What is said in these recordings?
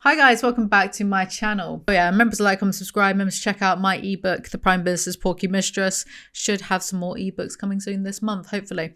Hi guys, welcome back to my channel. Oh yeah, remember to like, comment, subscribe, remember to check out my ebook, The Prime Minister's Porky Mistress. Should have some more ebooks coming soon this month, hopefully.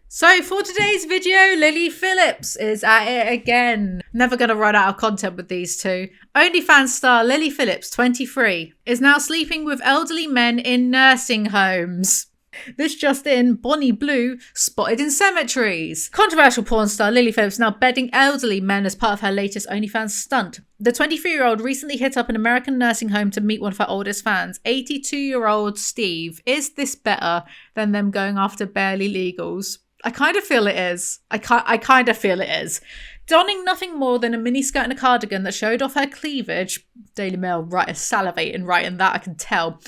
So for today's video, Lily Phillips is at it again. Never gonna run out of content with these two. OnlyFans star Lily Phillips, 23, is now sleeping with elderly men in nursing homes. This just in, Bonnie Blue spotted in cemeteries. Controversial porn star Lily Phillips now bedding elderly men as part of her latest OnlyFans stunt. The 23-year-old recently hit up an American nursing home to meet one of her oldest fans, 82-year-old Steve. Is this better than them going after barely legals? I kind of feel it is. I kind of feel it is. Donning nothing more than a miniskirt and a cardigan that showed off her cleavage. Daily Mail writer salivating writing that, I can tell.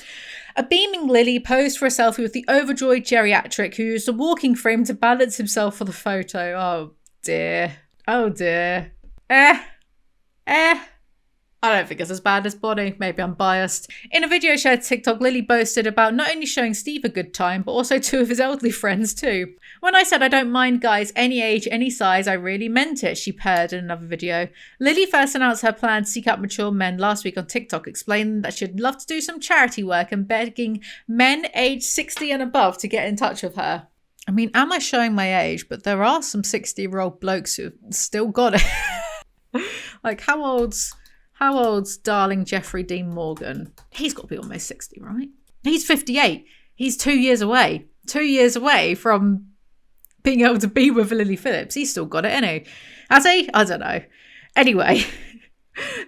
A beaming Lily posed for a selfie with the overjoyed geriatric who used a walking frame to balance himself for the photo. Oh dear. Oh dear. I don't think it's as bad as Bonnie. Maybe I'm biased. In a video shared to TikTok, Lily boasted about not only showing Steve a good time, but also two of his elderly friends too. When I said I don't mind guys any age, any size, I really meant it, she purred in another video. Lily first announced her plan to seek out mature men last week on TikTok, explaining that she'd love to do some charity work and begging men aged 60 and above to get in touch with her. I mean, am I showing my age? But there are some 60-year-old blokes who've still got it. Like, how old's darling Jeffrey Dean Morgan? He's got to be almost 60, right? He's 58. He's 2 years away. 2 years away from being able to be with Lily Phillips. He's still got it, isn't he? Has he? I don't know. Anyway,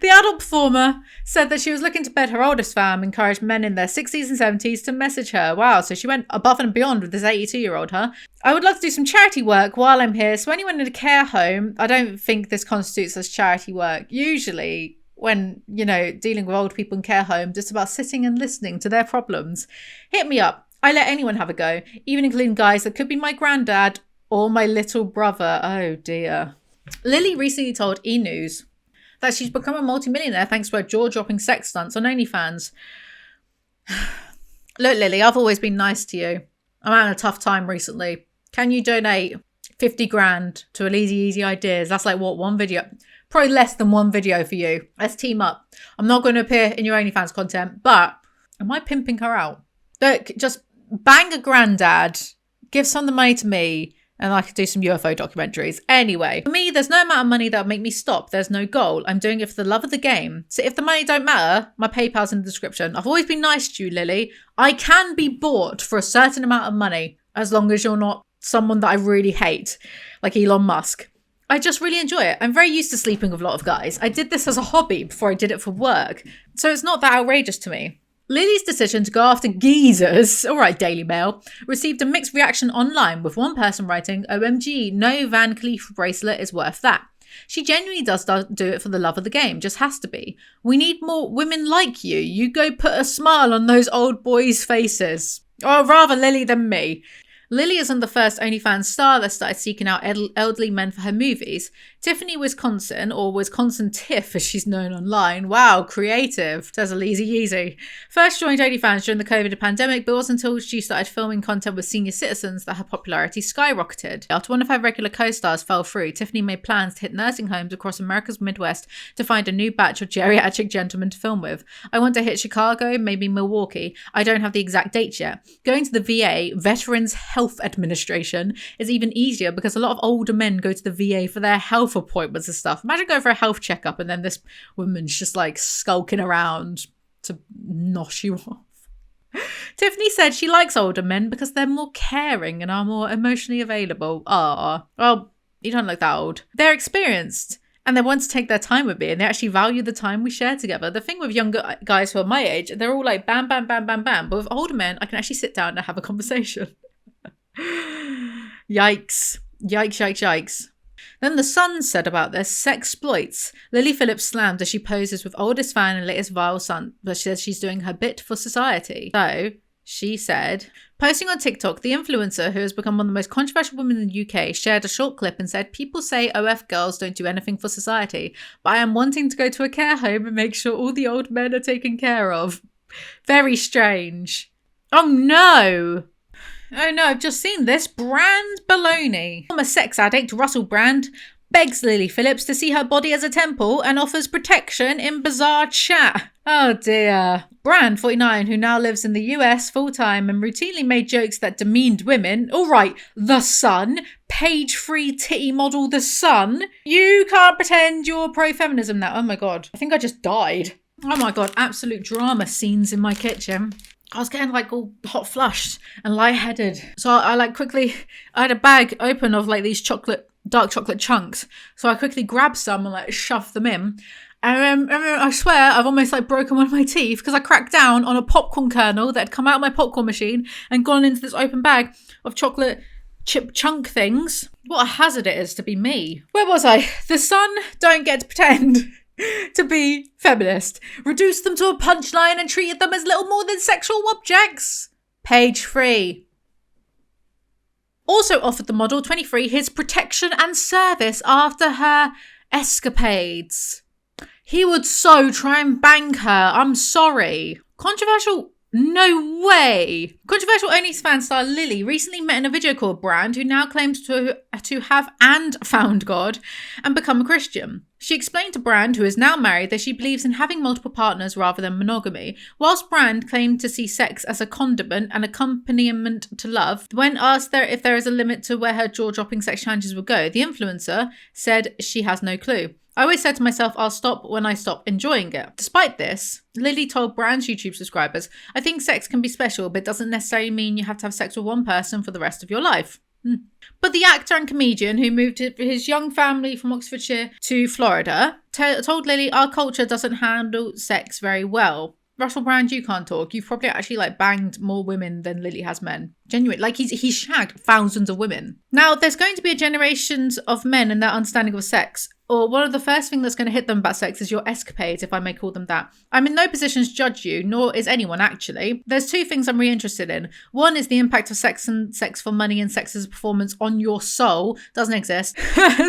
the adult performer said that she was looking to bed her oldest fan, encouraged men in their 60s and 70s to message her. Wow, so she went above and beyond with this 82-year-old, huh? I would love to do some charity work while I'm here. So anyone in a care home, I don't think this constitutes as charity work. Usually, when, you know, dealing with old people in care homes, it's about sitting and listening to their problems. Hit me up. I let anyone have a go, even including guys that could be my granddad or my little brother. Oh dear. Lily recently told E! News that she's become a multimillionaire thanks to her jaw-dropping sex stunts on OnlyFans. Look, Lily, I've always been nice to you. I'm having a tough time recently. Can you donate 50 grand to Alizee Easy Ideas? That's like, what, one video? Probably less than one video for you. Let's team up. I'm not going to appear in your OnlyFans content, but am I pimping her out? Look, just bang a granddad, give some of the money to me, and I could do some UFO documentaries. Anyway, for me, there's no amount of money that would make me stop. There's no goal. I'm doing it for the love of the game. So if the money don't matter, my PayPal's in the description. I've always been nice to you, Lily. I can be bought for a certain amount of money, as long as you're not someone that I really hate, like Elon Musk. I just really enjoy it. I'm very used to sleeping with a lot of guys. I did this as a hobby before I did it for work, so it's not that outrageous to me. Lily's decision to go after geezers, all right, Daily Mail, received a mixed reaction online, with one person writing, OMG, no Van Cleef bracelet is worth that. She genuinely does do it for the love of the game, just has to be. We need more women like you. You go put a smile on those old boys' faces. Or rather Lily than me. Lily isn't the first OnlyFans star that started seeking out elderly men for her movies. Tiffany Wisconsin, or Wisconsin Tiff as she's known online. Wow, creative, says Alizee Easy. First joined OnlyFans during the COVID pandemic, but it wasn't until she started filming content with senior citizens that her popularity skyrocketed. After one of her regular co-stars fell through, Tiffany made plans to hit nursing homes across America's Midwest to find a new batch of geriatric gentlemen to film with. I want to hit Chicago, maybe Milwaukee. I don't have the exact dates yet. Going to the VA, Veterans Health Administration, is even easier because a lot of older men go to the VA for their health appointments and stuff. Imagine going for a health checkup and then this woman's just like skulking around to nosh you off. Tiffany said she likes older men because they're more caring and are more emotionally available. Well, you don't look that old. They're experienced and they want to take their time with me and they actually value the time we share together. The thing with younger guys who are my age, they're all like bam, bam, bam, bam, bam. But with older men, I can actually sit down and have a conversation. Yikes. Yikes, yikes, yikes. Then The Sun said about this, sex exploits. Lily Phillips slammed as she poses with oldest fan and latest vile son, but she says she's doing her bit for society. So, she said, posting on TikTok, the influencer, who has become one of the most controversial women in the UK, shared a short clip and said, people say OF girls don't do anything for society, but I am wanting to go to a care home and make sure all the old men are taken care of. Very strange. Oh no! Oh no, I've just seen this. Brand baloney. Former sex addict Russell Brand begs Lily Phillips to see her body as a temple and offers protection in bizarre chat. Oh dear. Brand, 49, who now lives in the US full-time and routinely made jokes that demeaned women. All right, The Sun, page-free titty model The Sun. You can't pretend you're pro-feminism now. Oh my God, I think I just died. Oh my God, absolute drama scenes in my kitchen. I was getting like all hot flushed and lightheaded. So I had a bag open of like these dark chocolate chunks. So I quickly grabbed some and like shoved them in. And I swear I've almost like broken one of my teeth because I cracked down on a popcorn kernel that had come out of my popcorn machine and gone into this open bag of chocolate chip chunk things. What a hazard it is to be me. Where was I? The Sun don't get to pretend to be feminist. Reduced them to a punchline and treated them as little more than sexual objects. Page 3. Also offered the model, 23, his protection and service after her escapades. He would so try and bang her. I'm sorry. Controversial? No way. Controversial OnlyFans star Lily recently met in a video call Brand, who now claims to have and found God and become a Christian. She explained to Brand, who is now married, that she believes in having multiple partners rather than monogamy. Whilst Brand claimed to see sex as a condiment and accompaniment to love, when asked if there is a limit to where her jaw-dropping sex challenges will go, the influencer said she has no clue. I always said to myself, I'll stop when I stop enjoying it. Despite this, Lily told Brand's YouTube subscribers, I think sex can be special, but it doesn't necessarily mean you have to have sex with one person for the rest of your life. But the actor and comedian who moved his young family from Oxfordshire to Florida told Lily, our culture doesn't handle sex very well. Russell Brand, you can't talk. You've probably actually like banged more women than Lily has men. Genuine. Like he's shagged thousands of women. Now, there's going to be a generations of men and their understanding of sex. Or one of the first things that's going to hit them about sex is your escapades, if I may call them that. I'm in no position to judge you, nor is anyone actually. There's two things I'm really interested in. One is the impact of sex and sex for money and sex as a performance on your soul. Doesn't exist.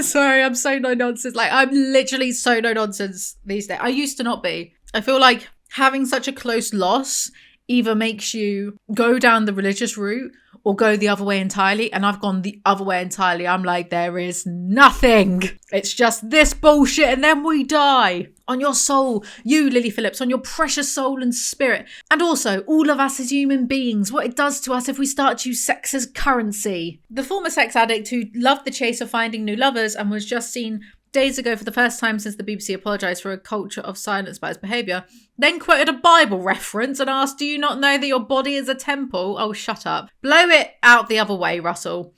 Sorry, I'm so no nonsense. Like I'm literally so no nonsense these days. I used to not be. I feel like having such a close loss either makes you go down the religious route or go the other way entirely. And I've gone the other way entirely. I'm like, there is nothing. It's just this bullshit and then we die. On your soul, you, Lily Phillips, on your precious soul and spirit. And also, all of us as human beings, what it does to us if we start to use sex as currency. The former sex addict who loved the chase of finding new lovers and was just seen days ago for the first time since the BBC apologised for a culture of silence about his behaviour, then quoted a Bible reference and asked, do you not know that your body is a temple? Oh, shut up. Blow it out the other way, Russell.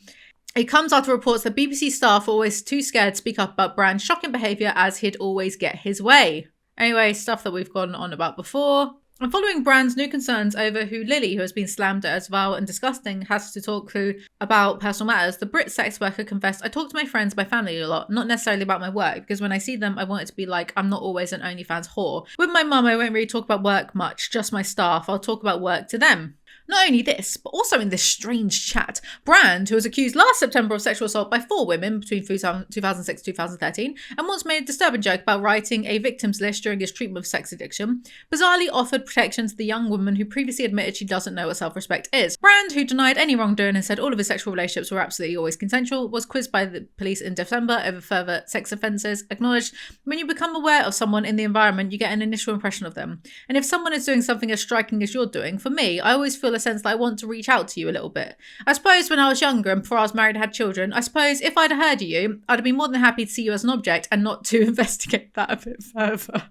It comes after reports that BBC staff were always too scared to speak up about Brand's shocking behaviour as he'd always get his way. Anyway, stuff that we've gone on about before. And following Brand's new concerns over who Lily, who has been slammed as vile and disgusting, has to talk to about personal matters, the Brit sex worker confessed, I talk to my friends, my family a lot, not necessarily about my work, because when I see them, I want it to be like, I'm not always an OnlyFans whore. With my mum, I won't really talk about work much, just my staff. I'll talk about work to them. Not only this, but also in this strange chat, Brand, who was accused last September of sexual assault by 4 women between 2006 and 2013, and once made a disturbing joke about writing a victims list during his treatment of sex addiction, bizarrely offered protection to the young woman who previously admitted she doesn't know what self-respect is. Brand, who denied any wrongdoing and said all of his sexual relationships were absolutely always consensual, was quizzed by the police in December over further sex offences, acknowledged, when you become aware of someone in the environment, you get an initial impression of them. And if someone is doing something as striking as you're doing, for me, I always feel a sense that I want to reach out to you a little bit. I suppose when I was younger and before I was married and had children, I suppose if I'd heard of you, I'd have been more than happy to see you as an object and not to investigate that a bit further.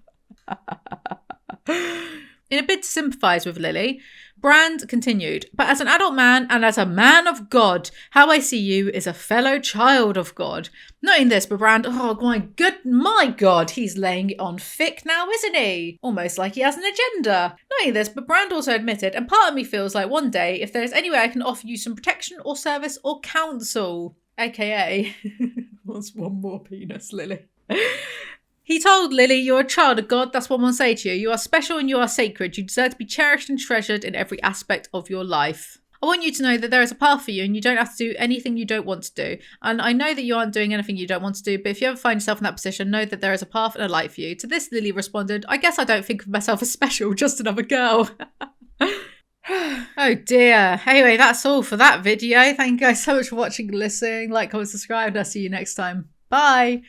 In a bid to sympathise with Lily, Brand continued, but as an adult man and as a man of God, how I see you is a fellow child of God. Noting this, but Brand, oh my God, he's laying it on thick now, isn't he? Almost like he has an agenda. Noting this, but Brand also admitted, and part of me feels like one day, if there's any way I can offer you some protection or service or counsel, aka, what's one more penis, Lily? He told Lily, you're a child of God, that's what I want to say to you. You are special and you are sacred. You deserve to be cherished and treasured in every aspect of your life. I want you to know that there is a path for you and you don't have to do anything you don't want to do. And I know that you aren't doing anything you don't want to do, but if you ever find yourself in that position, know that there is a path and a light for you. To this, Lily responded, I guess I don't think of myself as special, just another girl. Oh dear. Anyway, that's all for that video. Thank you guys so much for watching and listening. Like, comment, subscribe, and I'll see you next time. Bye.